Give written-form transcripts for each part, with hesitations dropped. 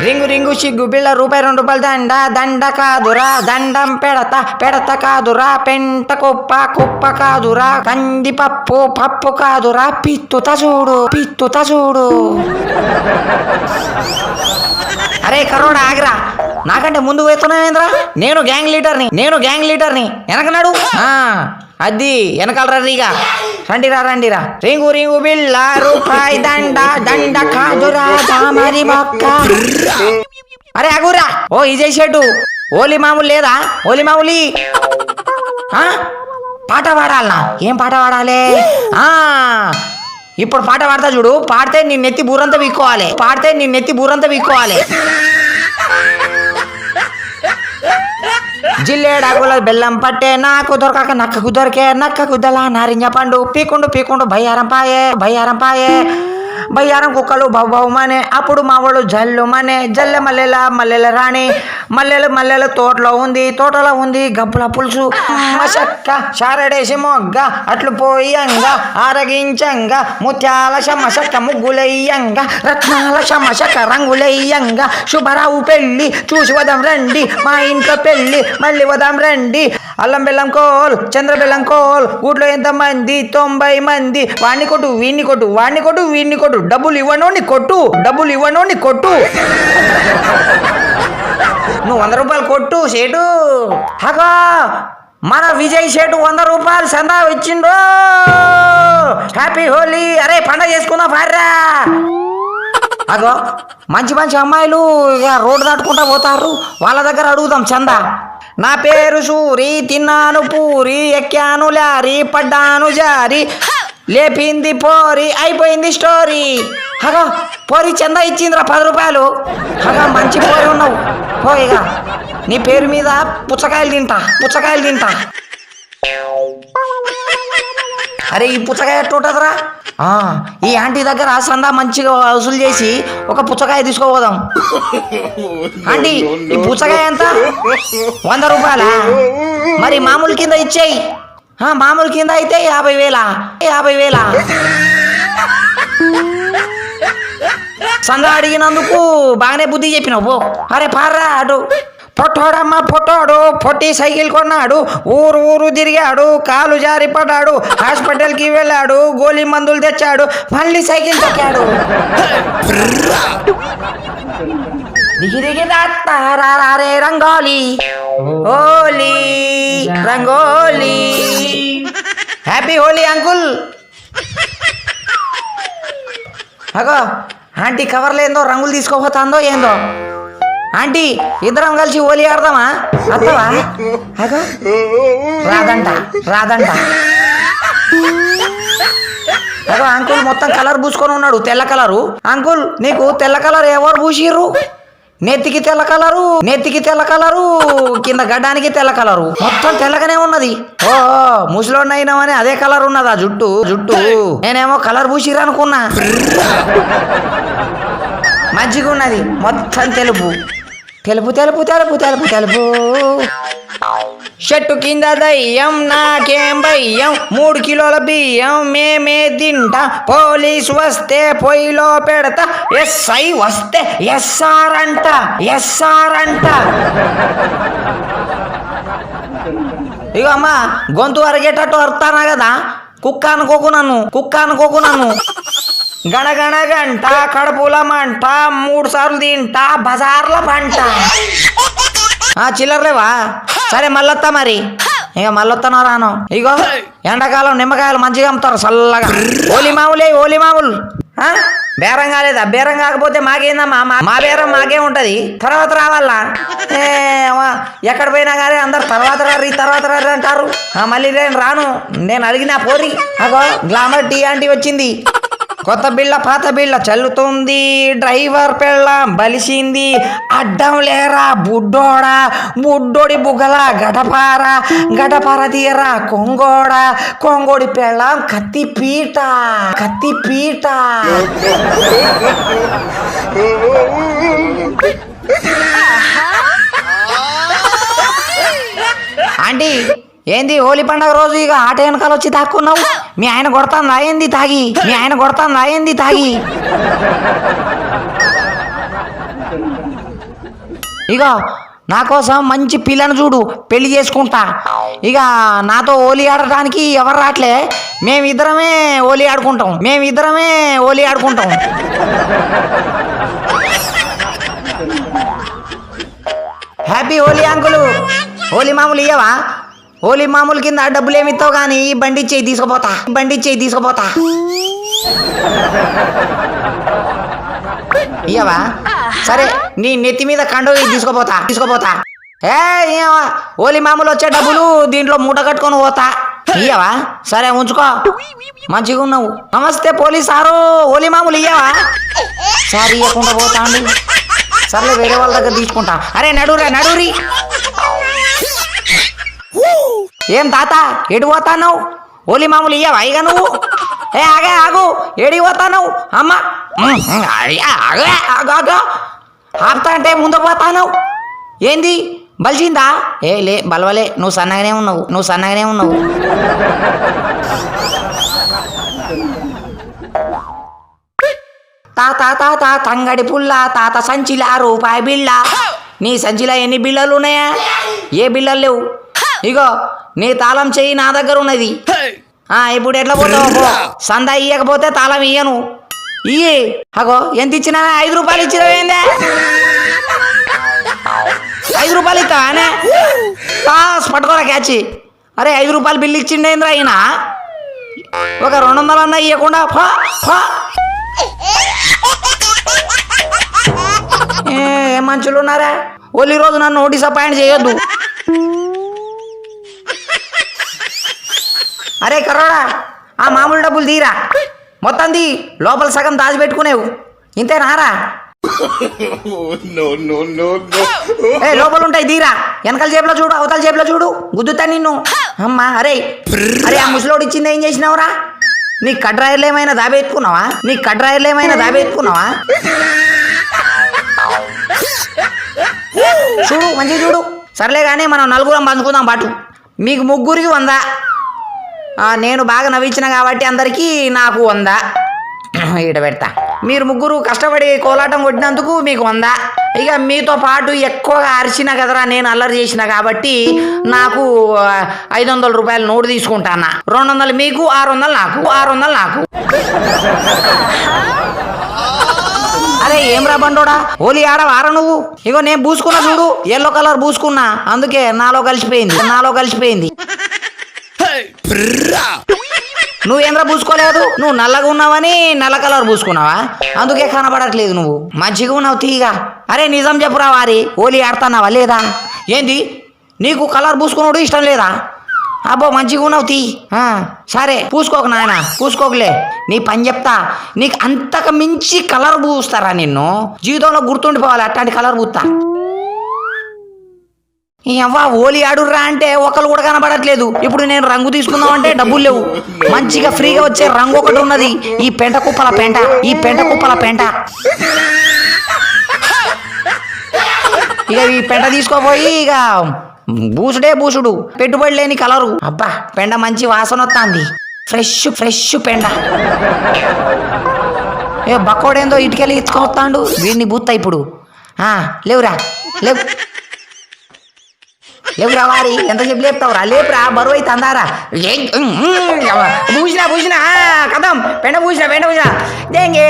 Ring ring సిగ్గు బిళ్ళ రూపాయి 2 రూపాయలు దండ దండ కాదురా దండం పెడత పెడత కాదురా పెంట కుప్ప కుప్ప కాదురా కంది పప్పు పప్పు కాదురా పిత్తుత చూడు అరే కరోడా ఆగిరా, నాకంటే ముందు పోతున్నావేంద్రా? నేను గ్యాంగ్ లీడర్ని వెనకన్నాడు. అది వెనకాల రీగా రండిరా రింగు రింగు బిళ్ళ రూపాయి దండ దండ కాదురా మరి మొక్క. అరే అగురా, ఓ ఇజయ్ షెట్టు, ఓలి మామూలు లేదా? ఓలి మామూలి పాట పాడాలనా? ఏం పాట పాడాలి? ఇప్పుడు పాట పాడతా చూడు. పాడితే నీ నెత్తి బూరంతా వీక్కోవాలి. జిల్లేడాకుల బెల్లం పట్టే నాకు దొరకక నక్కకు దొరికే నక్కకు దలా నారింజ పండు పీకుండు బయ్యారం పాయే బయ్యారం కుక్కలు బౌబౌమనే అప్పుడు మా వాళ్ళు జల్లుమనే జల్లె మల్లెల రాణి మల్లెల తోటలో ఉంది గబ్బుల పులుసు మసక్క షారడేసి మొగ్గ అట్లు పోయంగా ఆరగించంగా ముత్యాల శమశక్క ముగ్గులయ్యంగా రత్నాల శమశక్క రంగులయ్యంగా శుభరావు పెళ్ళి చూసి వదాం రండి, మా ఇంట్లో పెళ్ళి మళ్ళీ వదాం రండి. అల్లం బెల్లం కోల్ చంద్ర బెల్లం కోల్ ఊట్లో ఎంతమంది? 90 మంది. వాణ్ణి కొట్టు వీణ్ణి కొట్టు డబ్బులు ఇవ్వనోని కొట్టు. నువ్వు 100 రూపాయలు కొట్టు సేటు. హగా మన విజయ్ సేటు 100 రూపాయలు సందా ఇచ్చిండ్రో. హ్యాపీ హోలీ. అరే పండగ చేసుకుందాం పార్రా. అగో మంచి అమ్మాయిలు ఇక రోడ్డు దాటుకుంటా పోతారు, వాళ్ళ దగ్గర అడుగుదాం చందా. నా పేరు సూరి, తిన్నాను పూరి, ఎక్కాను లారీ, పడ్డాను జారి, లేపింది పోరి, అయిపోయింది స్టోరీ. హగా పోరి చందా ఇచ్చిందిరా 10 రూపాయలు. హగా మంచి పోరి ఉన్నావు. పోయిగా నీ పేరు మీద పుచ్చకాయలు తింటా. అరే ఈ పుచ్చకాయ ఎట్టుంటదిరా? ఈ ఆంటీ దగ్గర సందా మంచిగా వసూలు చేసి ఒక పుచ్చకాయ తీసుకోపోదాం. ఆంటీ ఈ పుచ్చకాయ ఎంత? 100 రూపాయలా? మరి మామూలు కింద ఇచ్చేయి. మామూలు కింద అయితే 50,000. సందా అడిగినందుకు బాగానే బుద్ధి చెప్పినావు పో. అరే పార్రా అటు. పొట్టాడు పొట్టి సైకిల్ కొన్నాడు, ఊరు తిరిగాడు, కాలు జారి పడ్డాడు, హాస్పిటల్కి వెళ్ళాడు, గోళీ మందులు తెచ్చాడు, మళ్ళీ సైకిల్ తొక్కాడు. దిగి రే రంగోలీ హోలీ రంగోలీ. Happy Holi uncle. అగో ఆంటీ కవర్లో ఏందో రంగులు తీసుకోపోతాందో ఏందో. ఆంటీ ఇద్దరం కలిసి హోలీ ఆడదామా? అత్తవా? అగో రాదంట. అగో అంకుల్ మొత్తం కలర్ పూసుకొని ఉన్నాడు, తెల్ల కలరు. అంకుల్ నీకు తెల్ల కలర్ ఎవరు పూసిర్రు? నెత్తికి తెల్ల కలరు, కింద గడ్డానికి తెల్ల కలరు, మొత్తం తెల్లగానే ఉన్నది. ఓ ముసలోడినైనామని అదే కలర్ ఉన్నదా జుట్టు? నేనేమో కలర్ పూసిర్రు అనుకున్నా. మంచిగా ఉన్నది, మొత్తం తెలుపు. చెట్టు కింద దయ్యం నాకేం భయ్యం, 3 కిలోల బియ్యం మేమే తింటా, పోలీసు వస్తే పొయ్యిలో పెడతా, ఎస్ఐ వస్తే ఎస్ఆర్ అంట. ఇక అమ్మా గొంతు అరిగేటట్టు అరుతానా కదా, కుక్క అనుకోకు నన్ను. గణగణ గంట కడుపుల మంట, 3 సార్లు తింటా, బజార్ల పంట. చిల్లర్లేవా? సరే మళ్ళొత్తా మరి. ఇక మళ్ళొత్తానో రాను. ఇగో ఎండాకాలం నిమ్మకాయలు మంచిగా అమ్ముతారు చల్లగా. ఓలి మామూలు. బేరం కాలేదా? బేరం కాకపోతే మాకేందమ్మా, మా బేరం మాకే ఉంటది. తర్వాత రావాలా? ఎక్కడ పోయినా కానీ అందరు తర్వాత రారి అంటారు. మళ్ళీ నేను రాను. నేను అడిగినా పోరి. అగో గ్లామర్ టీ ఆంటీ వచ్చింది. కొత్త బిళ్ళ పాత బిళ్ళ చల్లుతుంది, డ్రైవర్ పెళ్ళాం బలిసింది, అడ్డం లేరా బుడ్డోడి బుగ్గల గడపార తీయరా కొంగోడి పెళ్ళాం కత్తి పీట. ఆంటీ ఏంది హోలీ పండుగ రోజు ఇక ఆట వెనకాల వచ్చి దాక్కున్నావు? మీ ఆయన కొడతాను తాగి ఇక నా కోసం మంచి పిల్లను చూడు, పెళ్లి చేసుకుంటా. ఇక నాతో హోలీ ఆడటానికి ఎవరు రాట్లే, మేమిద్దరమే హోలీ ఆడుకుంటాం. Happy Holi uncle. హోలీ మామూలు ఇయ్యవా? హోలీ మామూలు కింద డబ్బులు ఏమి ఇస్తావు కానీ బండి ఇచ్చేయి తీసుకుపోతా. ఇయ్యవా? సరే, నీ నెత్తి మీద కండు తీసుకుపోతా. హోలీ మామూలు వచ్చే డబ్బులు దీంట్లో మూట కట్టుకొని పోతా. ఇయ్యవా? సరే ఉంచుకో, మంచిగా ఉన్నావు. నమస్తే పోలీస్ సారు, హోలీ మామూలు ఇయ్యవా? సార్ ఇవ్వకుండా పోతా అండి. సర్లే, వేరే వాళ్ళ దగ్గర తీసుకుంటా. అరే నడురి. ఏం తాత ఎటు పోతావు? హోలీ మామూలు ఇయ్యవా ఇక నువ్వు? ఆగు, ఏడికి పోతావు? అమ్మ ఆపుతా అంటే ముందుకు పోతావు. ఏంది బలిసిందా? లే బలవలే, నువ్వు సన్నగానే ఉన్నావు. తాత తంగడి పుల్ల, తాత సంచిలా రూపాయి బిళ్ళ. నీ సంచిలా ఎన్ని బిళ్ళలు ఉన్నాయా? ఏ బిళ్ళలు లేవు. ఇగో నీ తాళం చెయ్యి నా దగ్గర ఉన్నది. ఇప్పుడు ఎట్లా పోతావు? సందా ఇయ్యకపోతే తాళం ఇయ్యను. ఇయ్యి. అగో ఎంత ఇచ్చినా? 5 రూపాయలు ఇచ్చినవేందే? 5 రూపాయలు ఇస్తావానే? పట్టుకోరా క్యాచ్. అరే 5 రూపాయలు బిల్లు ఇచ్చిండేంద్రా అయినా? ఒక 200 అన్నా ఇవ్వకుండా ఏ మనుషులు ఉన్నారా? హోలీ రోజు నన్ను డిసప్పాయింట్ చేయొద్దు. అరే కర్రోడా, ఆ మామూలు డబ్బులు తీరా, మొత్తం తీ. లోపల సగం దాచిపెట్టుకునేవు, ఇంతేనారా? లోపల ఉంటాయి తీరా. వెనకాల జేబులో చూడు, అవతల జేబులో చూడు, గుద్దుతా నిన్ను. అమ్మా అరే ఆ ముసలోడు ఇచ్చింది ఏం చేసినావురా? నీ కడ్రాయిలు ఏమైనా దాబెట్టుకున్నావా? చూడు, మంచిగా చూడు. సర్లే కానీ మనం నలుగురం పంచుకుందాం పాటు. మీకు ముగ్గురికి 100. నేను బాగా నవ్వించిన కాబట్టి అందరికీ నాకు 100 ఈడ పెడతా. మీరు ముగ్గురు కష్టపడి కోలాటం కొట్టినందుకు మీకు 100. ఇక మీతో పాటు ఎక్కువగా అరిచిన కదరా, నేను అల్లరి చేసిన కాబట్టి నాకు 500 రూపాయల నోటు తీసుకుంటానా. 200 మీకు, 600 నాకు. అరే ఏమ్రా బండోడా, హోలీ ఆడవారా నువ్వు? ఇగో నేను పూసుకున్నా చూడు, ఎల్లో కలర్ పూసుకున్నా, అందుకే నాలో కలిసిపోయింది. నువ్వేంద్ర పూసుకోలేదు? నువ్వు నల్లగా ఉన్నావని నల్ల కలర్ పూసుకున్నావా? అందుకే కనబడట్లేదు నువ్వు. మంచిగా ఉన్నావు తీగా. అరే నిజం చెప్పురా వారి, హోలీ ఆడుతున్నావా లేదా? ఏంది నీకు కలర్ పూసుకున్నాడు ఇష్టం లేదా? అబ్బో మంచిగా ఉన్నావు తీ. సరే పూసుకోకు నాయన, పూసుకోకలే. నీ పని చెప్తా, నీకు అంతకు మించి కలర్ పూస్తారా నిన్ను? జీవితంలో గుర్తుండిపోవాలి, అట్లాంటి కలర్ పూస్తా. అవ్వా హోలీ ఆడుర్రా అంటే ఒకళ్ళు కూడా కనబడట్లేదు. ఇప్పుడు నేను రంగు తీసుకుందాం అంటే డబ్బులు లేవు. మంచిగా ఫ్రీగా వచ్చే రంగు ఒకటి ఉన్నది, ఈ పెంట కుప్పల పెంట. ఇక ఈ పెంట తీసుకోపోయి ఇక బూసుడు, పెట్టుబడి లేని కలరు. అబ్బా పెండ మంచి వాసన వస్తుంది, ఫ్రెష్ పెండ. బక్కోడేందో ఇటుకెళ్ళి ఇచ్చుకొస్తాడు, వీడిని బూత్తా ఇప్పుడు. లేవురా వారి, ఎంతసేపు లేపుతావురా? లేపురా, బరువు అయితే అందారా. పూసినా కదం పెండ పూసినా. దెంగే.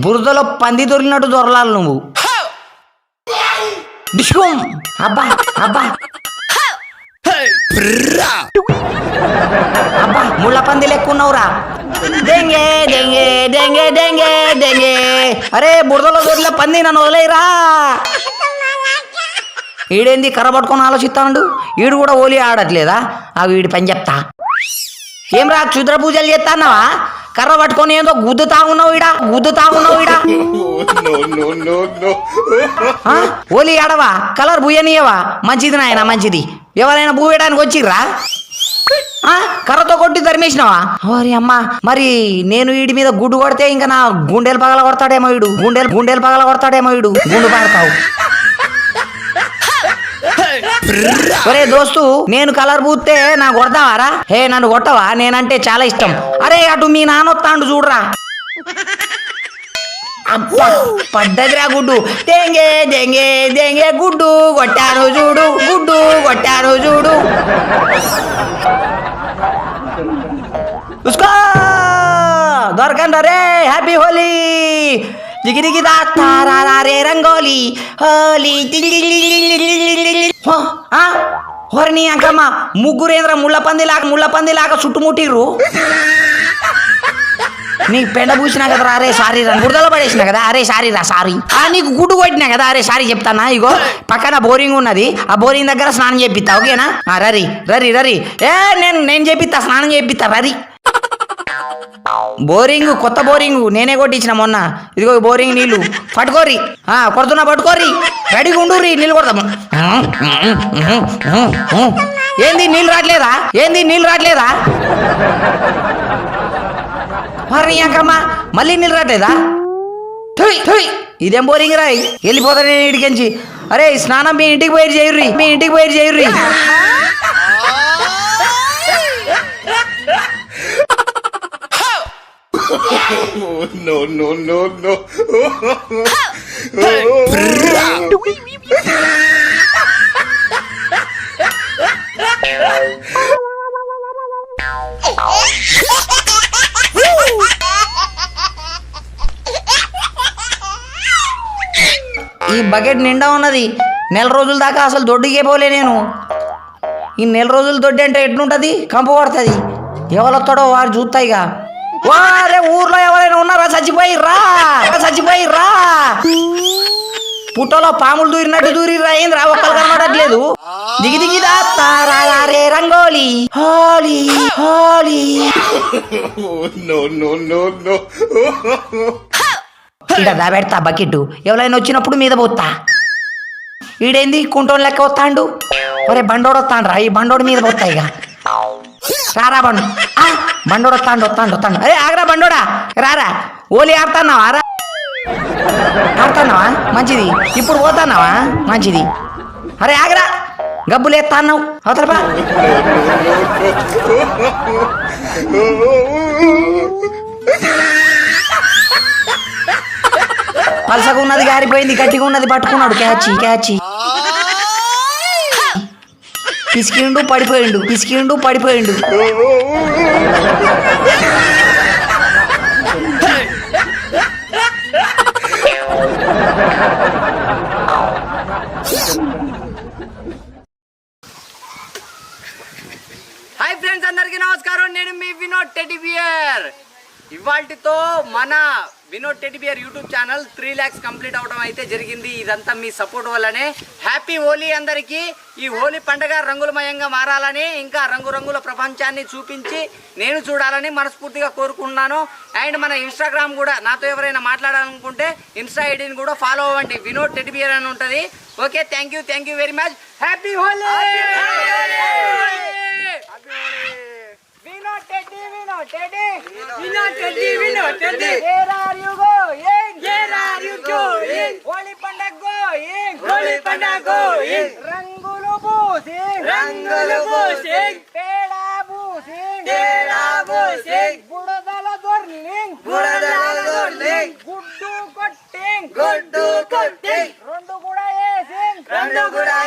బురదలో పంది దొరికినట్టు దొరలాలి నువ్వు. డిష్కూమ్. అబ్బా ముళ్ళ పంది లెక్కున్నావురా. దెంగే. అరే బురదలో దొరికిన పంది నన్ను వదిలేరా. ఈడేంది కర్ర పట్టుకొని ఆలోచిస్తాడు, ఈడు కూడా హోలీ ఆడట్లేదా? వీడి పని చెప్తా. ఏమ్రా క్షుద్ర పూజలు చేస్తాన్నావా? కర్ర పట్టుకొని ఏదో గుద్దుతా ఉన్నావు ఈడ. హోలీ ఆడవా? కలర్ బూయనియవా? మంచిది నాయన, మంచిది. ఎవరైనా బూయడానికి వచ్చిర్రా? కర్రతో కొట్టి ధర్మేసినావా? ఓరి అమ్మా, మరి నేను వీడి మీద గుడ్డు కొడితే ఇంకా నా గుండెలు పగల కొడతాడేమో వీడు. గుండు పాడతావు. ఒరే దోస్తు, నేను కలర్ పూస్తే నా కొడతావారా? హే నన్ను కొట్టవా? నేనంటే చాలా ఇష్టం. అరే అటు మీ నాన్నొత్తాండు చూడరా. అబ్బా పడ్డదిరా గుడ్డు. దెంగే దెంగే దెంగే గుడ్డు కొట్టాను చూడు, గుడ్డు కొట్టాను చూడు. ఉస్కో దొరకండి రే. హ్యాపీ హోలీ. దిగిదిగి దాస్తారా రే రంగోలీ హోలీ. హోరని అంకమ్మ ముగ్గురేంద్ర ముళ్ళ పందిలాగా చుట్టుముట్టిర్రు. నీకు పెండ పూసినా కదా అరే సారీ రా. బురదలో పడేసినా కదా అరే సారీ రా సారీ. నీకు గుడ్డు కొట్టినా కదా అరే సారీ చెప్తానా. ఇగో పక్కన బోరింగ్ ఉన్నది, ఆ బోరింగ్ దగ్గర స్నానం చేపిస్తా ఓకేనా? రరి రరి రరి. నేను చేపిస్తా, స్నానం చేపిస్తా రరి. బోరింగ్ కొత్త బోరింగ్ నేనే కొట్టించిన మొన్న. ఇదిగో బోరింగ్ నీళ్లు పట్టుకోరి. కొడుతున్నా పట్టుకోరి. రెడీగా ఉండుర్రి, నీళ్ళు కొడతాము. ఏంది నీళ్ళు రావట్లేదా? మరి అంకమ్మా మళ్ళీ నీళ్ళు రావట్లేదా? ఇదేం బోరింగ్ రాయి. వెళ్ళిపోతా నేను ఇంటికించి. అరే స్నానం మీ ఇంటికి పోయి చేయుర్రి. No. ఈ బకెట్ నిండా ఉన్నది. నెల రోజుల దాకా అసలు దొడ్డికే పోలే నేను. ఈ నెల రోజులు దొడ్డి అంటే ఎట్లుంటది? కంపు పడుతుంది. ఎవరొస్తాడో వాడు చూస్తాయిగా. వారే ఊర్లో ఎవరైనా ఉన్నారా? చచ్చిపోయిర్రా. పుట్టలో పాములు దూరిరా. ఏంద్రా ఒక్కరు కనబడట్లేదు. దిగి దాస్తారే రంగోలీ హోలీ. ఇక్కడ దాబెడతా బకెట్. ఎవరైనా వచ్చినప్పుడు మీద పోతా. ఈడేంది కుంటోన్ లెక్క వస్తాండు. ఒరే బండోడు వస్తాండ్రా. ఈ బండోడు మీద పోతా. ఇక రారా బండోడు వస్తాండు. అరే ఆగరా బండోడా, రారా. ఓలీ ఆడుతున్నావా? మంచిది. ఇప్పుడు పోతున్నావా? మంచిది. అరే ఆగరా, గబ్బులు ఎత్తా అన్నావు అవతలపా. పలసగా ఉన్నది గారిపోయింది, గట్టిగా ఉన్నది పట్టుకున్నాడు. క్యాచి పిసికిండు పడిపోయిండు. హాయ్ ఫ్రెండ్స్, అందరికీ నమస్కారం. నేను మీ వినోద్ టెడ్డీ బియర్. ఇవాల్టితో మన Vinod teddy bear YouTube channel 3 lakhs complete అవడం అయితే జరిగింది. ఇదంతా మీ సపోర్ట్ వల్లనే. హ్యాపీ హోలీ అందరికీ. ఈ హోలీ పండుగ రంగులమయంగా మారాలని, ఇంకా రంగురంగుల ప్రపంచాన్ని చూపించి నేను చూడాలని మనస్ఫూర్తిగా కోరుకుంటున్నాను. అండ్ మన ఇన్స్టాగ్రామ్ కూడా, నాతో ఎవరైనా మాట్లాడాలనుకుంటే ఇన్స్టా ఐడిని కూడా ఫాలో అవ్వండి. వినోద్ టెడ్డీ బియర్ అని ఉంటుంది. Okay, thank you very much. Happy Holi. Vinod Teddy. Where are you going? Holi Pandag going. Rangulu boosing. Peda boosing. Budadala dorling. Guddu cutting. Rendu kuda